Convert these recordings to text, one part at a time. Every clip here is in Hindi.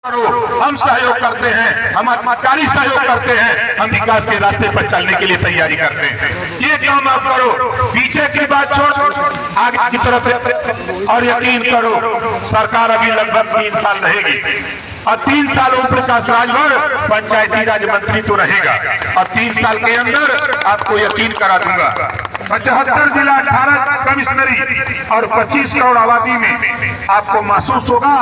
हम सहयोग करते हैं, हम सरकारी सहयोग करते हैं, हम विकास के रास्ते पर चलने के लिए तैयारी करते हैं। ये काम आप करो, पीछे की बात छोड़ आगे की तरफ और यकीन करो सरकार अभी लगभग 3 साल रहेगी और 3 साल ओम प्रकाश राजभर पंचायती राज मंत्री तो रहेगा और 3 साल के अंदर आपको यकीन करा दूंगा 75 जिला 18 कमिश्नरी और 25 करोड़ आबादी में आपको महसूस होगा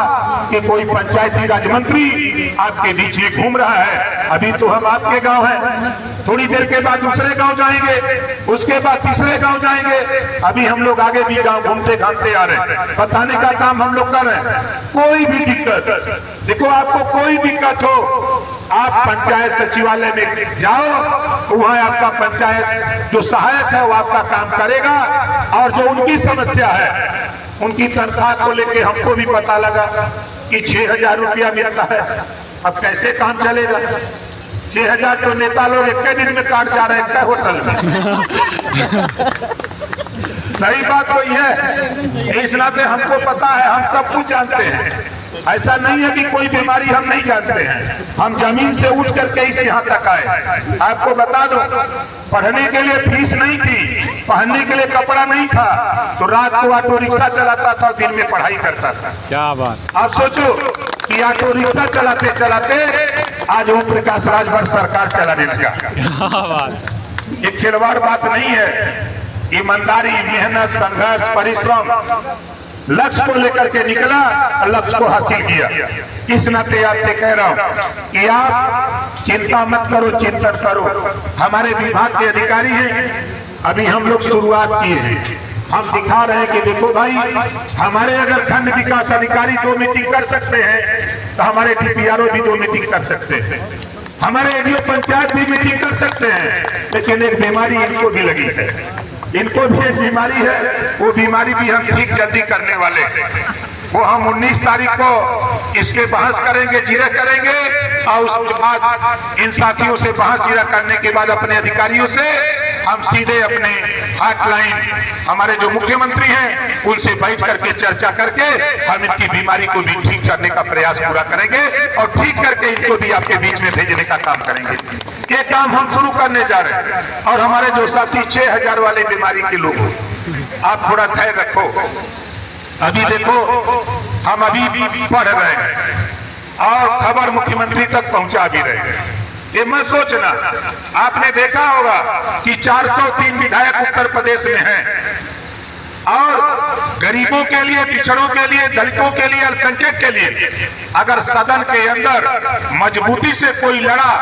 कि कोई पंचायती राज मंत्री आपके बीच में घूम रहा है। अभी तो हम आपके गांव हैं, थोड़ी देर के बाद दूसरे गांव जाएंगे, उसके बाद तीसरे गांव जाएंगे, अभी हम लोग आगे भी गांव घूमते घामते आ रहे हैं, बताने का काम हम लोग कर रहे हैं। कोई भी दिक्कत देखो, आपको कोई दिक्कत हो आप पंचायत सचिवालय में जाओ, वहां आपका पंचायत जो सहायक है वो आपका काम करेगा और जो उनकी समस्या है उनकी तनख्वाह को लेके हमको भी पता लगा कि 6,000 रुपया मिलता है। अब कैसे काम चलेगा? 6,000 तो नेता लोग एक दिन में काट जा रहे हैं होटल में। सही बात तो यह है, इस नाते हमको पता है, हम सब कुछ जानते हैं। ऐसा नहीं है कि कोई बीमारी हम नहीं जानते हैं, हम जमीन से उठ करके इस यहाँ तक आए। आपको बता दो, पढ़ने के लिए फीस नहीं थी, पहनने के लिए कपड़ा नहीं था, तो रात को ऑटो रिक्शा चलाता था, दिन में पढ़ाई करता था। क्या बात! आप सोचो कि ऑटो रिक्शा चलाते चलाते आज ओम प्रकाश राजभर सरकार चलाने लगा। क्या बात! ये खिलवाड़ बात नहीं है, ईमानदारी, मेहनत, संघर्ष, परिश्रम, लक्ष्य को लेकर के निकला और लक्ष्य को हासिल किया। इस नाते आपसे कह रहा हूं कि आप चिंता मत करो, चिंतन करो। हमारे विभाग के अधिकारी हैं, अभी हम लोग शुरुआत किए हैं, हम दिखा रहे हैं कि देखो भाई, हमारे अगर खंड विकास अधिकारी 2 मीटिंग कर सकते हैं तो हमारे डीपीआरओ भी 2 मीटिंग कर सकते हैं, हमारे एडीओ पंचायत भी मीटिंग कर सकते हैं। लेकिन एक बीमारी इनको भी लगी है, इनको भी एक बीमारी है, वो बीमारी भी हम ठीक जल्दी करने वाले हैं। वो हम 19 तारीख को इस पे बहस करेंगे, जिरह करेंगे और उसके बाद इन साथियों से बहस जिरह करने के बाद अपने अधिकारियों से हम सीधे अपने हॉटलाइन हमारे जो मुख्यमंत्री हैं उनसे बैठ करके चर्चा करके हम इनकी बीमारी को भी ठीक करने का प्रयास पूरा करेंगे और ठीक करके इनको भी आपके बीच में भेजने का काम करेंगे। ये काम हम शुरू करने जा रहे हैं। और हमारे जो साथी 6,000 वाले बीमारी के लोग, आप थोड़ा धैर्य रखो। अभी देखो, हम अभी पढ़ रहे हैं और खबर मुख्यमंत्री तक पहुंचा भी रहे हैं। ये मत सोचना, आपने देखा होगा कि 403 विधायक उत्तर प्रदेश में हैं और गरीबों के लिए, पिछड़ों के लिए, दलितों के लिए, अल्पसंख्यक के लिए अगर सदन के अंदर मजबूती से कोई लड़ा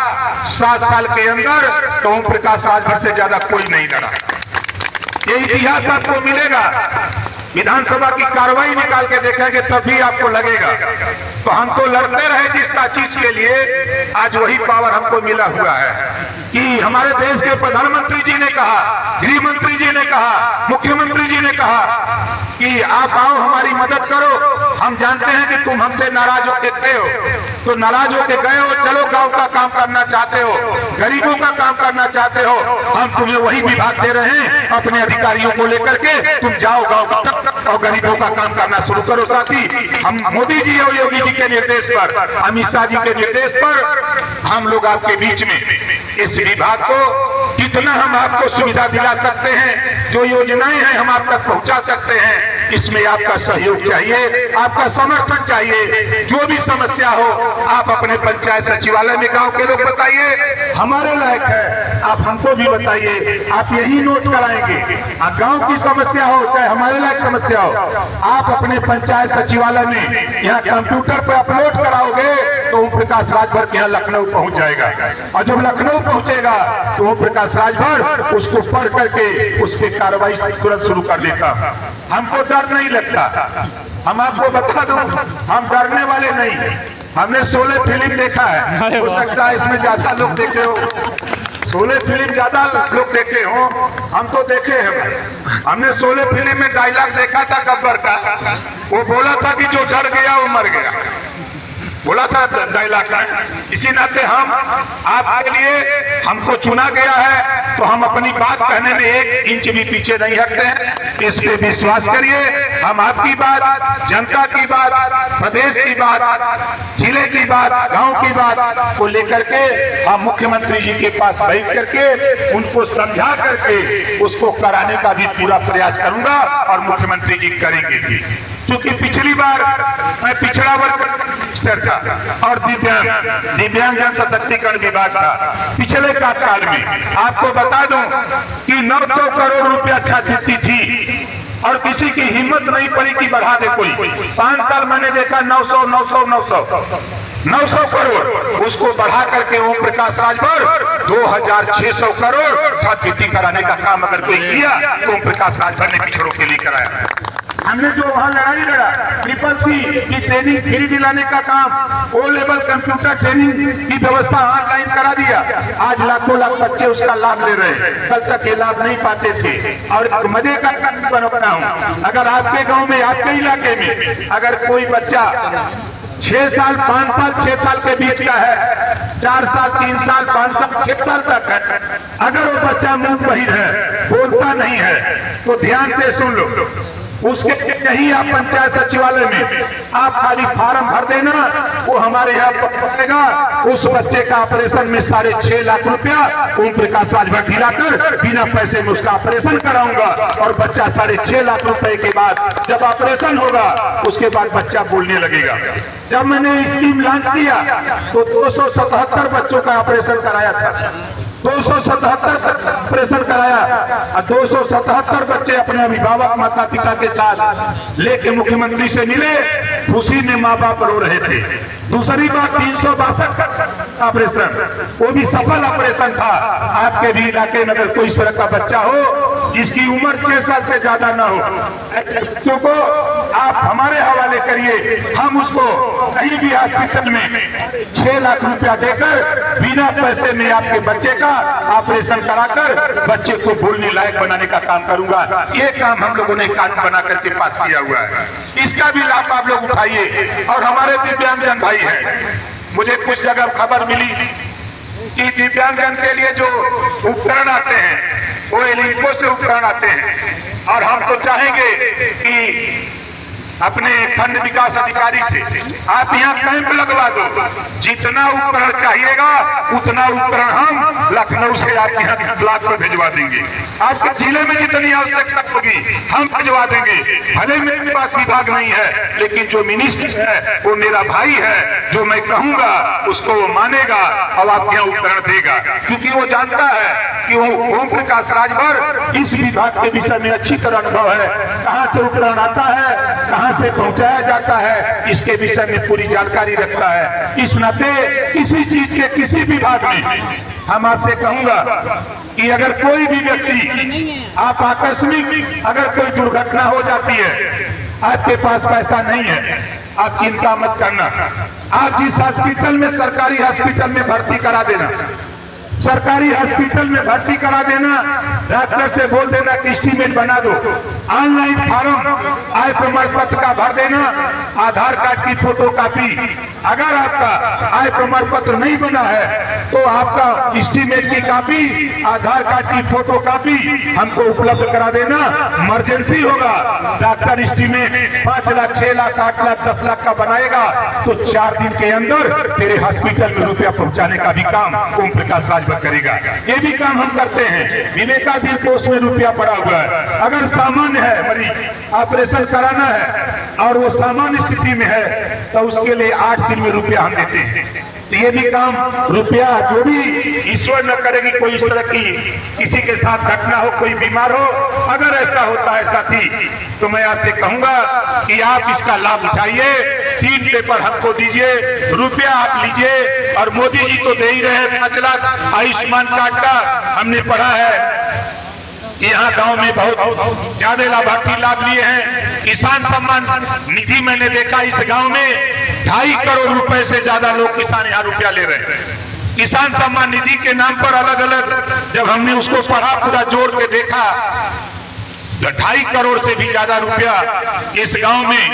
7 साल के अंदर, तो ओम प्रकाश राजभर से ज्यादा कोई नहीं लड़ा। ये इतिहास आपको मिलेगा। विधानसभा की कार्रवाई निकाल के देखेंगे तब भी आपको लगेगा। तो हम तो लड़ते रहे जिस चीज के लिए, आज वही पावर हमको मिला हुआ है कि हमारे देश के प्रधानमंत्री जी ने कहा, गृह मंत्री जी ने कहा, मुख्यमंत्री जी ने कहा कि आप आओ हमारी मदद करो। हम जानते हैं कि तुम हमसे नाराज होके गए हो, तो नाराज होके गए हो, चलो गांव का काम करना चाहते हो, गरीबों का काम करना चाहते हो, हम तुम्हें वही विभाग दे रहे हैं अपने अधिकारियों को लेकर के, तुम जाओ गांव तक और गरीबों का काम करना शुरू करो। साथी, हम मोदी जी और योगी जी के निर्देश पर, अमित शाह जी के निर्देश पर हम लोग आपके बीच में इस विभाग को कितना हम आपको सुविधा दिला सकते हैं, जो योजनाएं हैं हम आप तक पहुंचा सकते हैं, इसमें आपका सहयोग चाहिए, आपका समर्थन चाहिए। जो भी समस्या हो आप अपने पंचायत सचिवालय में गांव के लोग बताइए, हमारे लायक है, आप हमको भी बताइए, आप यही नोट कराएंगे। गांव की समस्या हो चाहे हमारे लायक समस्या हो, आप अपने पंचायत सचिवालय में यहाँ कंप्यूटर पर अपलोड कराओगे तो ओम प्रकाश राजभर के यहाँ लखनऊ पहुंच जाएगा और जब लखनऊ पहुंचेगा तो ओम प्रकाश राजभर उसको पढ़ करके उस पर कार्रवाई तुरंत शुरू कर देता। हमको डर नहीं लगता, हम आपको बता दूं, हम डरने वाले नहीं। हमने 16 फिल्म देखा है, हो सकता है इसमें ज्यादा लोग देखे हो, 16 फिल्म ज्यादा लोग देखे हो, हम तो देखे हैं। हमने 16 फिल्म में डायलॉग देखा था गब्बर का, वो बोला था कि जो डर गया वो मर गया। बोला था 2.5 लाख में। इसी नाते हम आपके लिए, हमको चुना गया है तो हम अपनी बात कहने में 1 इंच भी पीछे नहीं हटते हैं। इस पे विश्वास करिए, हम आपकी बात, जनता की बात, प्रदेश की बात, जिले की बात, गांव की बात को लेकर के हम मुख्यमंत्री जी के पास बैठ करके उनको समझा करके उसको कराने का भी पूरा प्रयास करूंगा और मुख्यमंत्री जी करेंगे भी। क्योंकि पिछली बार मैं पिछड़ा वर्ग मिनिस्टर था और दिव्यांग जन सशक्तिकरण विभाग था। पिछले कार्यकाल में आपको बता दूं कि 900 करोड़ रुपया छात्रवृत्ति थी और किसी की हिम्मत नहीं पड़ी कि बढ़ा दे कोई। 5 साल मैंने देखा 900 करोड़, उसको बढ़ा करके ओम प्रकाश राजभर 2600 करोड़ छात्रवृत्ति कराने का काम अगर कोई किया तो ओम प्रकाश राजभर ने पिछड़ों के लिए कराया। हमने जो वहां लड़ाई लड़ा CCC की ट्रेनिंग फ्री दिलाने का काम, O लेवल कंप्यूटर ट्रेनिंग की व्यवस्था ऑनलाइन करा दिया। आज लाखों लाख बच्चे उसका लाभ ले रहे हैं, कल तक ये लाभ नहीं पाते थे। और मजे का बना हूं, अगर आपके गांव में, आपके इलाके में अगर कोई बच्चा 6 साल, 5 साल, 6 साल के बीच का है, 4 साल, 3 साल, 5 साल, 6 साल तक है, अगर वो बच्चा मुंह बहिर है, बोलता नहीं है, तो ध्यान से सुन लो, उसके यही आप पंचायत सचिवालय में आप खाली फार्म भर देना, वो हमारे यहाँ पड़ेगा। उस बच्चे का ऑपरेशन में 6.5 लाख रुपया ओम प्रकाश राजभर दिलाकर बिना पैसे में उसका ऑपरेशन कराऊंगा और बच्चा 6.5 लाख रुपए के बाद जब ऑपरेशन होगा उसके बाद बच्चा बोलने लगेगा। जब मैंने स्कीम लॉन्च किया तो 277 बच्चों का ऑपरेशन कराया था, 277 ऑपरेशन कराया और 277 बच्चे अपने अभिभावक माता पिता के साथ लेके मुख्यमंत्री से मिले, खुशी में माँ बाप रो रहे थे। दूसरी बात 362 ऑपरेशन, वो भी सफल ऑपरेशन था। आपके भी इलाके में अगर कोई इस तरह का बच्चा हो जिसकी उम्र 6 साल से ज्यादा ना हो, बच्चों को आप हमारे हवाले करिए, हम उसको कहीं भी हॉस्पिटल में 6 लाख रुपया देकर बिना पैसे में आपके बच्चे का ऑपरेशन कराकर बच्चे को बोलने लायक बनाने का काम करूंगा। ये काम हम लोगों ने कानून बना करके पास किया हुआ है, इसका भी लाभ आप लोग उठाइए। और हमारे दिव्यांगजन भाई हैं, मुझे कुछ जगह खबर मिली कि दिव्यांगजन के लिए जो उपकरण आते हैं वो एलिंको से उपकरण आते हैं और हम तो चाहेंगे कि अपने खंड विकास अधिकारी से आप यहाँ कैंप लगवा दो, जितना उपकरण चाहिएगा उतना उपकरण हम लखनऊ से आपके यहाँ ब्लॉक पर भिजवा देंगे। आपके जिले में जितनी आवश्यकता होगी हम भिजवा देंगे। भले मेरे पास विभाग नहीं है, लेकिन जो मिनिस्टर है वो मेरा भाई है, जो मैं कहूंगा उसको वो मानेगा और आपके यहाँ उपकरण देगा, क्योंकि वो जानता है कि वो ओम प्रकाश राजभर इस विभाग के विषय में अच्छी तरह अनुभव है, कहाँ से उपकरण आता है, कहाँ से पहुंचाया जाता है, इसके विषय में पूरी जानकारी रखता है। इस नाते किसी चीज के किसी विभाग में हम आपसे कहूंगा कि अगर कोई भी व्यक्ति आप आकस्मिक अगर कोई दुर्घटना हो जाती है, आपके पास पैसा नहीं है, आप चिंता मत करना, आप जिस हॉस्पिटल में, सरकारी हॉस्पिटल में भर्ती करा देना, सरकारी हॉस्पिटल में भर्ती करा देना, डॉक्टर से बोल देना कि एस्टीमेट बना दो, ऑनलाइन फॉर्म आय प्रमाण पत्र का भर देना, आधार कार्ड की फोटो कॉपी, अगर आपका आय प्रमाण पत्र नहीं बना है तो आपका एस्टीमेट की कॉपी, आधार कार्ड की फोटो कॉपी हमको उपलब्ध करा देना। इमरजेंसी होगा, डॉक्टर एस्टीमेट 5 लाख, 6 लाख, 8 लाख, 10 लाख का बनाएगा तो 4 दिन के अंदर तेरे हॉस्पिटल में रुपया पहुंचाने का भी काम ओम प्रकाश राजभर करेगा। ये भी काम हम करते हैं। विवेकाधीन कोष में रुपया पड़ा हुआ है, अगर सामान्य है मरीज, ऑपरेशन कराना है और वो सामान्य स्थिति में है तो उसके लिए 8 दिन में रुपया हम देते हैं। तो ये भी काम, रुपया जो भी ईश्वर न करेगी कोई इस तरह की किसी के साथ घटना हो, कोई बीमार हो, अगर ऐसा होता है साथी, तो मैं आपसे कहूंगा कि आप इसका लाभ उठाइए। 3 पेपर हमको दीजिए, रुपया आप लीजिए। और मोदी जी तो दे ही रहे हैं 5 लाख आयुष्मान कार्ड का, हमने पढ़ा है यहाँ गांव में बहुत ज्यादा लाभार्थी लाभ लिए हैं। किसान सम्मान निधि मैंने देखा इस गांव में 2.5 करोड़ रुपए से ज्यादा लोग किसान यहाँ रुपया ले रहे हैं। किसान सम्मान निधि के नाम पर अलग अलग जब हमने उसको पढ़ा, पूरा जोड़ के देखा, 2.5 करोड़ से भी ज्यादा रुपया इस गांव में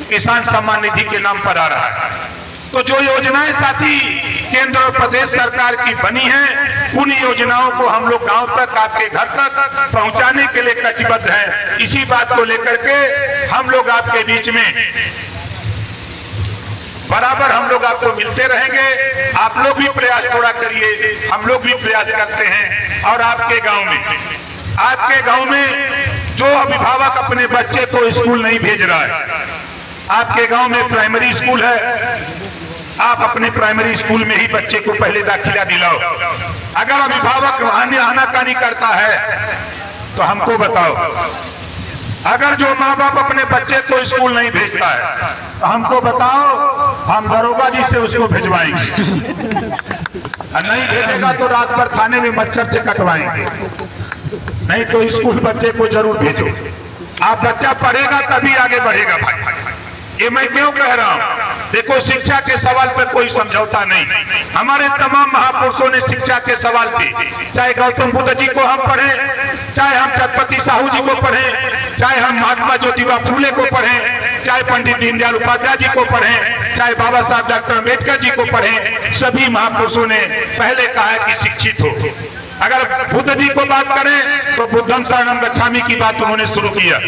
किसान सम्मान निधि के नाम पर आ रहा है। तो जो योजनाएं साथी केंद्र और प्रदेश सरकार की बनी हैं, उन योजनाओं को हम लोग गांव तक, आपके घर तक पहुंचाने के लिए कटिबद्ध हैं। इसी बात को लेकर के हम लोग आपके बीच में बराबर हम लोग आपको मिलते रहेंगे। आप लोग भी प्रयास थोड़ा करिए, हम लोग भी प्रयास करते हैं। और आपके गांव में जो अभिभावक अपने बच्चे को स्कूल नहीं भेज रहा है, आपके गांव में प्राइमरी स्कूल है, आप अपने प्राइमरी स्कूल में ही बच्चे को पहले दाखिला दिलाओ। अगर अभिभावक आनाकानी करता है तो हमको बताओ। अगर जो माँ बाप अपने बच्चे को स्कूल नहीं भेजता है तो हमको बताओ, हम दरोगा जी से उसको भिजवाएंगे। और नहीं भेजेगा तो रात भर थाने में मच्छर से कटवाएंगे। नहीं तो स्कूल बच्चे को जरूर भेजो। आप बच्चा पढ़ेगा तभी आगे बढ़ेगा भाई। ये मैं क्यों कह रहा हूं? देखो, शिक्षा के सवाल पर कोई समझौता नहीं। हमारे तमाम महापुरुषों ने शिक्षा के सवाल पे, चाहे गौतम बुद्ध जी को हम पढ़ें, चाहे हम छत्रपति साहू जी को पढ़ें, चाहे हम महात्मा ज्योतिबा फूले को पढ़ें, चाहे पंडित दीनदयाल उपाध्याय जी को पढ़ें, चाहे बाबा साहब डॉक्टर अम्बेडकर जी को पढ़ें, सभी महापुरुषों ने पहले कहा है कि शिक्षित हो। अगर बुद्ध जी को बात करें तो बुद्धम शरणम गच्छामि की बात उन्होंने शुरू किया।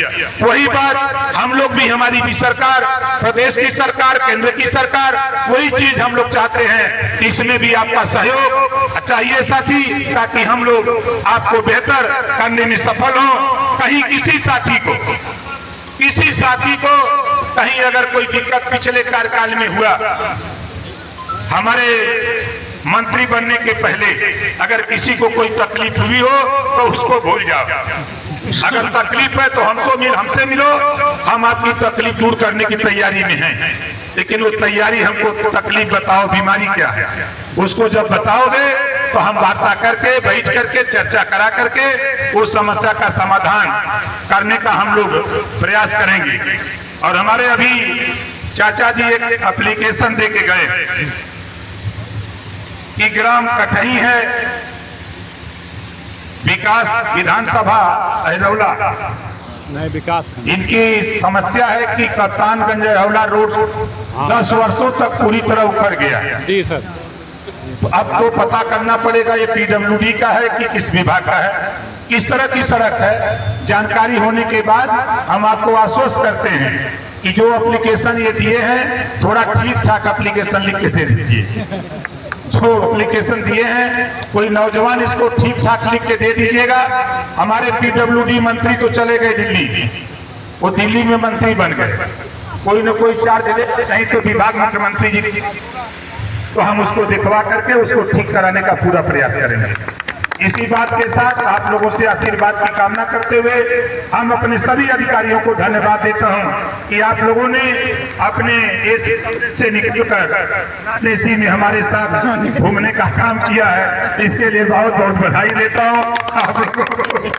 वही बात हम लोग भी, हमारी भी सरकार, प्रदेश की सरकार, केंद्र की सरकार, वही चीज हम लोग चाहते हैं। इसमें भी आपका सहयोग चाहिए साथी, ताकि हम लोग आपको बेहतर करने में सफल हों। कहीं किसी साथी को कहीं अगर कोई दिक्कत पिछले कार्यकाल में हुआ, हमारे मंत्री बनने के पहले अगर किसी को कोई तकलीफ हुई हो तो उसको भूल जाओ। अगर तकलीफ है तो हमसे मिलो, हम आपकी तकलीफ दूर करने की तैयारी में हैं। लेकिन वो तैयारी, हमको तकलीफ बताओ, बीमारी क्या है, उसको जब बताओगे तो हम वार्ता करके, बैठ करके, चर्चा करा करके उस समस्या का समाधान करने का हम लोग प्रयास करेंगे। और हमारे अभी चाचा जी एक एप्लीकेशन दे के गए कि ग्राम कटही है, विकास विधानसभा अहरौला, नहीं विकास, इनकी समस्या है कि कप्तानगंज अहरौला रोड 10 वर्षों तक पूरी तरह उखड़ गया। जी सर। तो अब तो पता करना पड़ेगा ये पीडब्ल्यूडी का है कि किस विभाग का है, किस तरह की सड़क है। जानकारी होने के बाद हम आपको आश्वस्त करते हैं कि जो एप्लीकेशन ये दिए हैं, थोड़ा ठीक ठाक एप्लीकेशन लिख के दे दीजिए। जो एप्लीकेशन दिए हैं, कोई नौजवान इसको ठीक ठाक लिख के दे दीजिएगा। हमारे पीडब्ल्यूडी मंत्री तो चले गए दिल्ली, वो दिल्ली में मंत्री बन गए, कोई न कोई चार्ज ले, नहीं तो विभाग मुख्यमंत्री जी, तो हम उसको दिखवा करके उसको ठीक कराने का पूरा प्रयास करेंगे। इसी बात के साथ आप लोगों से आशीर्वाद की कामना करते हुए हम अपने सभी अधिकारियों को धन्यवाद देता हूं कि आप लोगों ने अपने एसी से निकलकर एसी में हमारे साथ घूमने का काम किया है। इसके लिए बहुत बहुत बधाई देता हूं आप लोगों को।